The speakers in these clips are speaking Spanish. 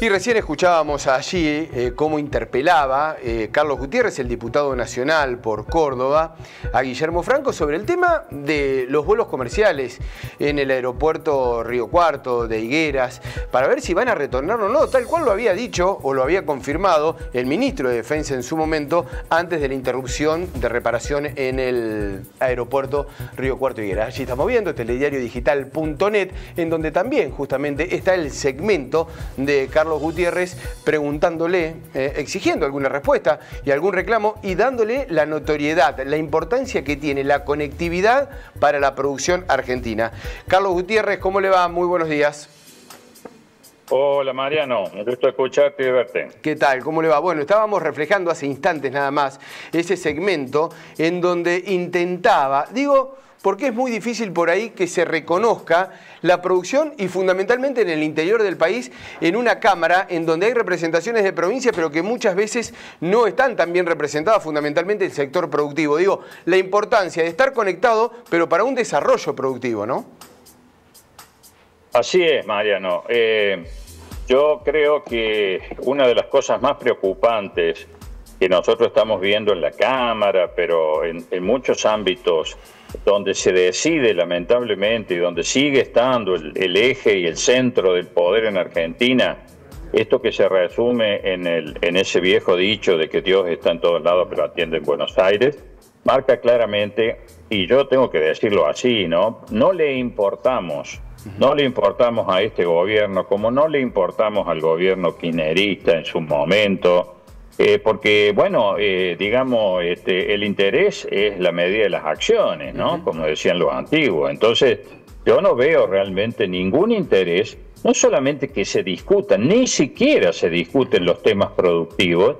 Y recién escuchábamos allí cómo interpelaba Carlos Gutiérrez, el diputado nacional por Córdoba, a Guillermo Franco sobre el tema de los vuelos comerciales en el aeropuerto Río Cuarto de Higueras, para ver si van a retornar o no, tal cual lo había dicho o lo había confirmado el ministro de Defensa en su momento, antes de la interrupción de reparación en el aeropuerto Río Cuarto de Higueras. Allí estamos viendo telediariodigital.net, en donde también justamente está el segmento de Carlos Gutiérrez preguntándole, exigiendo alguna respuesta y algún reclamo y dándole la notoriedad, la importancia que tiene la conectividad para la producción argentina. Carlos Gutiérrez, ¿cómo le va? Muy buenos días. Hola Mariano, un gusto escucharte y verte. ¿Qué tal? ¿Cómo le va? Bueno, estábamos reflejando hace instantes nada más ese segmento en donde intentaba, porque es muy difícil por ahí que se reconozca la producción y fundamentalmente en el interior del país, en una Cámara en donde hay representaciones de provincias, pero que muchas veces no están tan bien representadas, fundamentalmente el sector productivo. La importancia de estar conectado, pero para un desarrollo productivo, ¿no? Así es, Mariano. Yo creo que una de las cosas más preocupantes que nosotros estamos viendo en la Cámara, pero en muchos ámbitos donde se decide lamentablemente y donde sigue estando el eje y el centro del poder en Argentina, esto que se resume en ese viejo dicho de que Dios está en todos lados pero atiende en Buenos Aires, marca claramente, y yo tengo que decirlo así, no le importamos a este gobierno como no le importamos al gobierno kirchnerista en su momento, porque, bueno, digamos, el interés es la medida de las acciones, ¿no? Como decían los antiguos. Entonces, yo no veo realmente ningún interés, no solamente que se discutan, ni siquiera se discuten los temas productivos,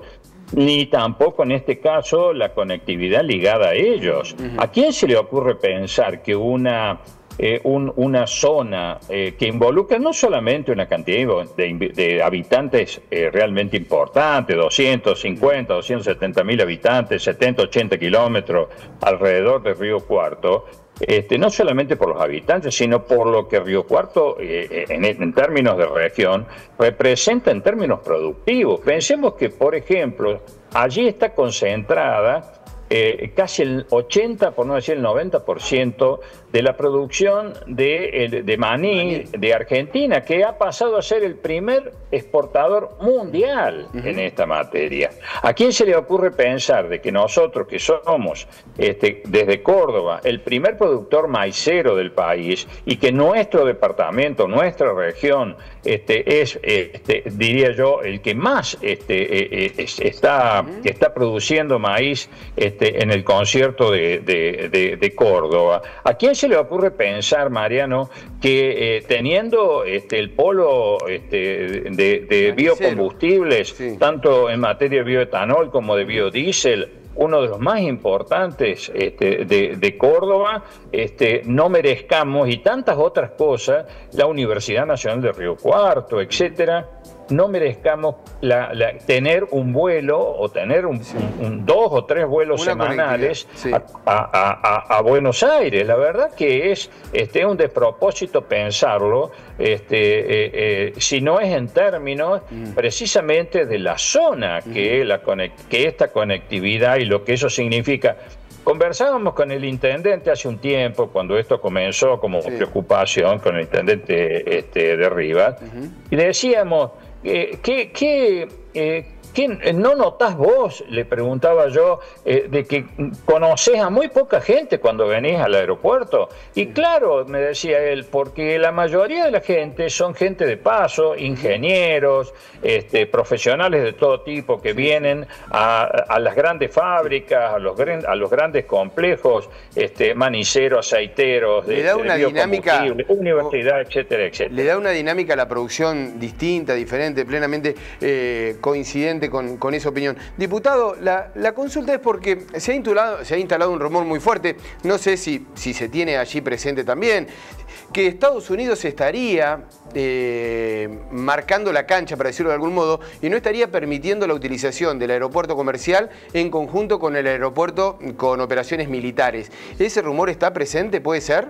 ni tampoco en este caso la conectividad ligada a ellos. ¿A quién se le ocurre pensar que una zona que involucra no solamente una cantidad de habitantes realmente importante, 250, 270 mil habitantes, 70, 80 kilómetros alrededor de Río Cuarto, no solamente por los habitantes, sino por lo que Río Cuarto, en términos de región, representa en términos productivos? Pensemos que, por ejemplo, allí está concentrada casi el 80, por no decir el 90% de la producción de maní de Argentina, que ha pasado a ser el primer exportador mundial en esta materia. ¿A quién se le ocurre pensar de que nosotros, que somos desde Córdoba el primer productor maicero del país y que nuestro departamento, nuestra región es, diría yo, el que más está produciendo maíz en el concierto de Córdoba? ¿A quién se le ocurre pensar, Mariano, que teniendo el polo de biocombustibles, sí, tanto en materia de bioetanol como de biodiesel, uno de los más importantes de Córdoba, no merezcamos, y tantas otras cosas, la Universidad Nacional de Río Cuarto, etcétera, no merezcamos tener un vuelo o tener dos o tres vuelos semanales, sí, a Buenos Aires? La verdad que es un despropósito pensarlo, si no es en términos precisamente de la zona que esta conectividad y lo que eso significa. Conversábamos con el intendente hace un tiempo, cuando esto comenzó como preocupación, con el intendente de Rivas, y le decíamos, ¿qué no notás vos? Le preguntaba yo, de que conocés a muy poca gente cuando venís al aeropuerto. Y claro, me decía él, porque la mayoría de la gente son gente de paso, ingenieros, profesionales de todo tipo que vienen a las grandes fábricas, a los grandes complejos maniceros, aceiteros, le da una dinámica, universidad, etcétera, etcétera. Le da una dinámica a la producción distinta, diferente, plenamente coincidente con esa opinión. Diputado, la consulta es porque se ha instalado un rumor muy fuerte, no sé si se tiene allí presente también, que Estados Unidos estaría marcando la cancha, para decirlo de algún modo, y no estaría permitiendo la utilización del aeropuerto comercial en conjunto con el aeropuerto con operaciones militares. ¿Ese rumor está presente? ¿Puede ser?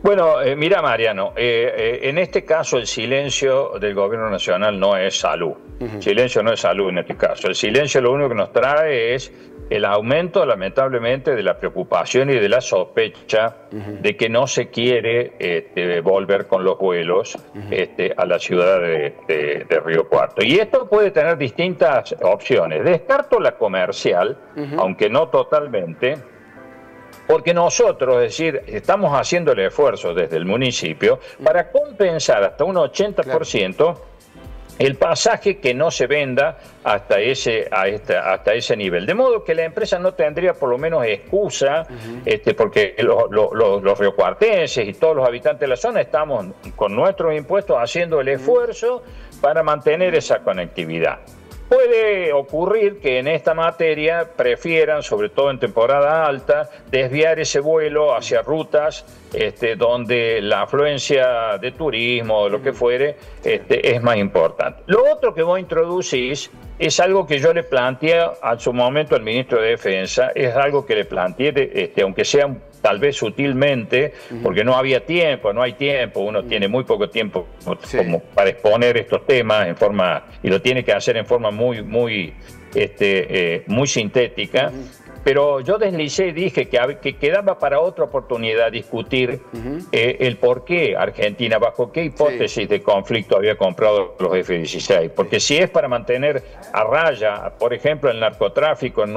Bueno, mira, Mariano, en este caso el silencio del gobierno nacional no es salud. Silencio no es salud en este caso. El silencio lo único que nos trae es el aumento, lamentablemente, de la preocupación y de la sospecha de que no se quiere volver con los vuelos a la ciudad de Río Cuarto. Y esto puede tener distintas opciones. Descarto la comercial, aunque no totalmente, porque nosotros, es decir, estamos haciendo el esfuerzo desde el municipio para compensar hasta un 80% el pasaje que no se venda hasta ese nivel. De modo que la empresa no tendría por lo menos excusa, porque los riocuartenses y todos los habitantes de la zona estamos con nuestros impuestos haciendo el esfuerzo para mantener esa conectividad. Puede ocurrir que en esta materia prefieran, sobre todo en temporada alta, desviar ese vuelo hacia rutas donde la afluencia de turismo o lo que fuere es más importante. Lo otro que vos introducís es algo que yo le planteé a su momento al ministro de Defensa, es algo que le planteé, aunque sea tal vez sutilmente, porque no había tiempo, no hay tiempo, uno tiene muy poco tiempo como para exponer estos temas en forma, y lo tiene que hacer en forma muy sintética. Pero yo deslicé y dije que quedaba para otra oportunidad discutir el por qué Argentina, bajo qué hipótesis de conflicto había comprado los F-16. Porque si es para mantener a raya, por ejemplo, el narcotráfico en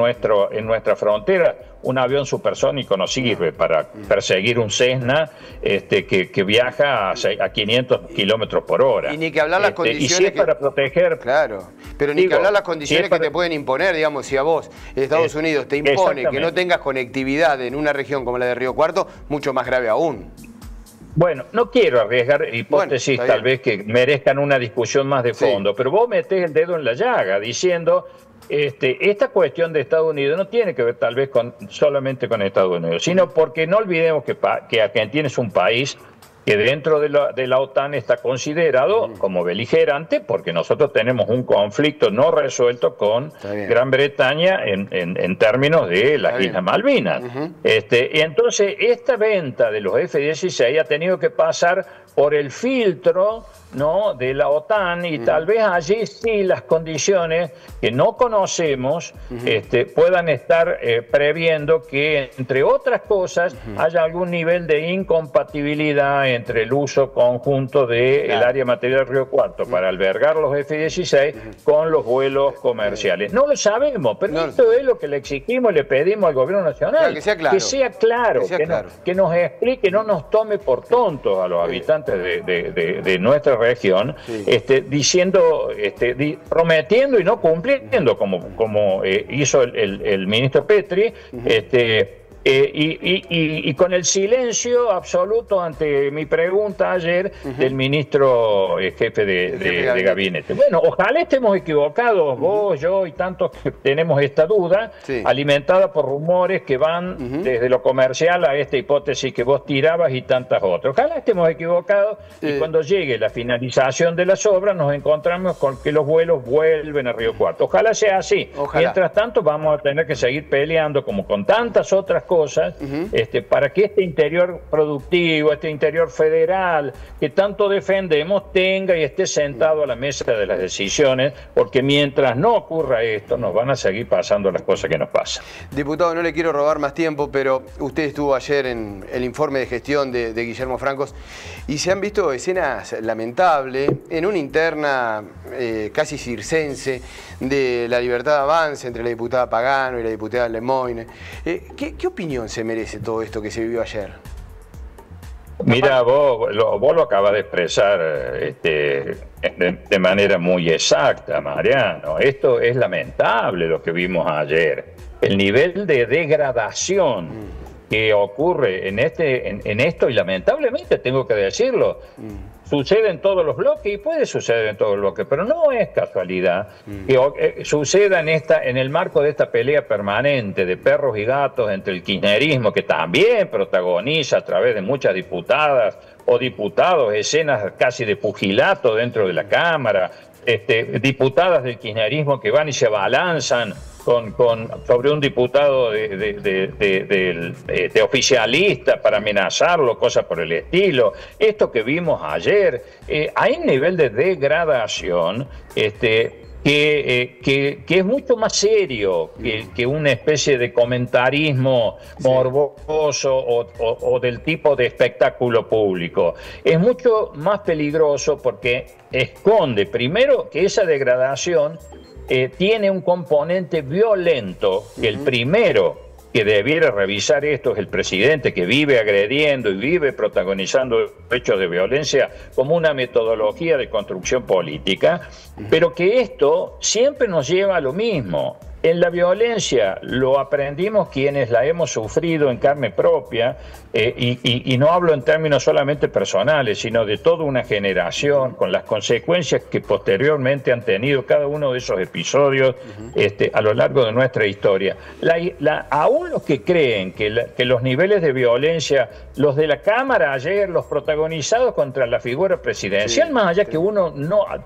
nuestra frontera, un avión supersónico no sirve para perseguir un Cessna que viaja a 500 kilómetros por hora. Y ni que hablar las condiciones. Y si es para proteger. Claro, pero ni que hablar las condiciones que te pueden imponer, digamos, si a vos, Estados Unidos, te impone que no tengas conectividad en una región como la de Río Cuarto, mucho más grave aún. Bueno, no quiero arriesgar hipótesis tal vez que merezcan una discusión más de fondo, pero vos metés el dedo en la llaga diciendo esta cuestión de Estados Unidos no tiene que ver tal vez solamente con Estados Unidos, sino porque no olvidemos que Argentina es un país que dentro de la OTAN está considerado como beligerante, porque nosotros tenemos un conflicto no resuelto con Gran Bretaña en términos de las Islas Malvinas. Y entonces esta venta de los F-16 ha tenido que pasar por el filtro, ¿no?, de la OTAN, y tal vez allí sí las condiciones que no conocemos puedan estar previendo que, entre otras cosas, haya algún nivel de incompatibilidad entre el uso conjunto del área material Río Cuarto para albergar los F-16 con los vuelos comerciales. No lo sabemos, pero esto es lo que le exigimos y le pedimos al gobierno nacional, que sea claro, que nos explique, no nos tome por tontos a los habitantes de nuestra región, diciendo, prometiendo y no cumpliendo, como hizo el ministro Petri, y con el silencio absoluto ante mi pregunta ayer del ministro jefe de gabinete. Bueno, ojalá estemos equivocados, vos, yo y tantos que tenemos esta duda, alimentada por rumores que van desde lo comercial a esta hipótesis que vos tirabas y tantas otras. Ojalá estemos equivocados y cuando llegue la finalización de las obras nos encontramos con que los vuelos vuelven a Río Cuarto. Ojalá sea así. Mientras tanto vamos a tener que seguir peleando, como con tantas otras cosas, para que este interior productivo, este interior federal que tanto defendemos, tenga y esté sentado a la mesa de las decisiones, porque mientras no ocurra esto, nos van a seguir pasando las cosas que nos pasan. Diputado, no le quiero robar más tiempo, pero usted estuvo ayer en el informe de gestión de Guillermo Francos y se han visto escenas lamentables en una interna casi circense de la Libertad Avanza entre la diputada Pagano y la diputada Lemoyne. ¿Qué opinión se merece todo esto que se vivió ayer? Mira, vos lo acabas de expresar de manera muy exacta, Mariano. Esto es lamentable lo que vimos ayer. El nivel de degradación que ocurre en esto, y lamentablemente tengo que decirlo, sucede en todos los bloques y puede suceder en todos los bloques, pero no es casualidad que suceda en el marco de esta pelea permanente de perros y gatos entre el kirchnerismo, que también protagoniza a través de muchas diputadas o diputados escenas casi de pugilato dentro de la Cámara, diputadas del kirchnerismo que van y se abalanzan sobre un diputado de oficialista para amenazarlo, cosas por el estilo. Esto que vimos ayer, hay un nivel de degradación que es mucho más serio que una especie de comentarismo morboso o del tipo de espectáculo público. Es mucho más peligroso porque esconde, primero, que esa degradación tiene un componente violento, que el primero que debiera revisar esto es el presidente, que vive agrediendo y vive protagonizando hechos de violencia como una metodología de construcción política, pero que esto siempre nos lleva a lo mismo. En la violencia lo aprendimos quienes la hemos sufrido en carne propia, y no hablo en términos solamente personales, sino de toda una generación, con las consecuencias que posteriormente han tenido cada uno de esos episodios a lo largo de nuestra historia. Aún los que creen que los niveles de violencia, los de la Cámara ayer, los protagonizados contra la figura presidencial, más allá que uno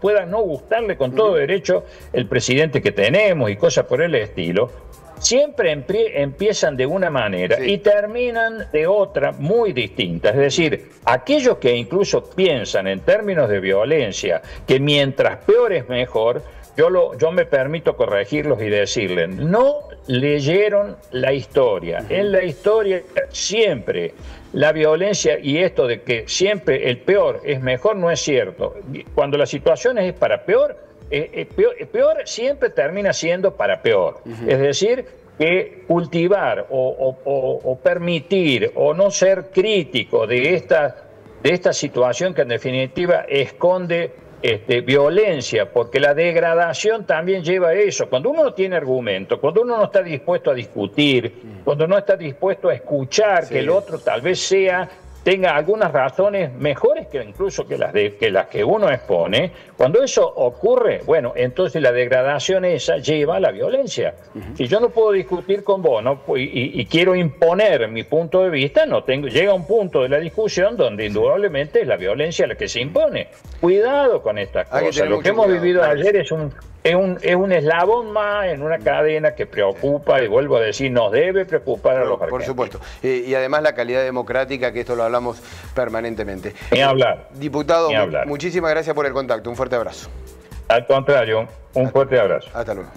pueda no gustarle con todo derecho el presidente que tenemos y cosas por el estilo, siempre empiezan de una manera y terminan de otra muy distinta. Es decir, aquellos que incluso piensan en términos de violencia, que mientras peor es mejor, yo me permito corregirlos y decirles, no leyeron la historia. En la historia siempre la violencia, y esto de que siempre el peor es mejor, no es cierto. Cuando la situación es para peor, peor siempre termina siendo para peor. Es decir, que cultivar o permitir o no ser crítico de esta situación que en definitiva esconde violencia, porque la degradación también lleva a eso. Cuando uno no tiene argumento, cuando uno no está dispuesto a discutir, cuando no está dispuesto a escuchar que el otro tal vez tenga algunas razones mejores que incluso que las que uno expone, cuando eso ocurre, bueno, entonces la degradación esa lleva a la violencia. Si yo no puedo discutir con vos y quiero imponer mi punto de vista, llega un punto de la discusión donde indudablemente es la violencia la que se impone. Cuidado con estas cosas. Lo que hemos vivido ayer es un eslabón más en una cadena que preocupa, y vuelvo a decir, nos debe preocupar a los argentinos. Por supuesto. Y además la calidad democrática, que esto lo hablamos permanentemente. Ni hablar. Diputado, muchísimas gracias por el contacto. Un fuerte abrazo. Al contrario, un fuerte abrazo. Hasta luego.